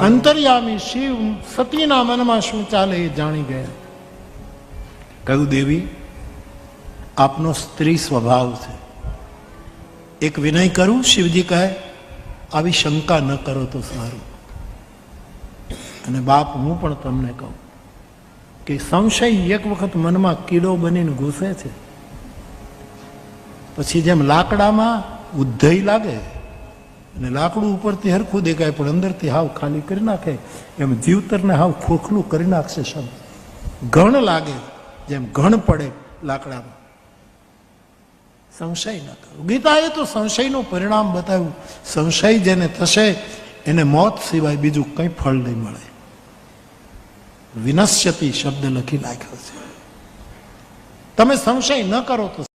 અંતર્યામી શિવ સતીના મનમાં શું ચાલે એ જાણી ગયા. કહ્યું, દેવી આપનો સ્ત્રી સ્વભાવ છે, એક વિનય કરું. શિવજી કહે, આવી શંકા ન કરો તો સારું. અને બાપ, હું પણ તમને કહું કે સંશય એક વખત મનમાં કીડો બનીને ઘૂસે છે, પછી જેમ લાકડામાં ઉધઈ લાગે અને લાકડું ઉપરથી હરખું દેખાય પણ અંદરથી હાવ ખાલી કરી નાખે, એમ જીવતરને હાવ ખોખલું કરી નાખશે શબ્દ. ઘણ લાગે, જેમ ઘણ પડે લાકડામાં. સંશય ન કરો. ગીતાએ તો સંશયનું પરિણામ બતાવ્યું. સંશય જેને થશે એને મોત સિવાય બીજું કંઈ ફળ નહીં મળે. વિનશ્યતિ શબ્દ લખી નાખ્યો છે. તમે સંશય ન કરો તો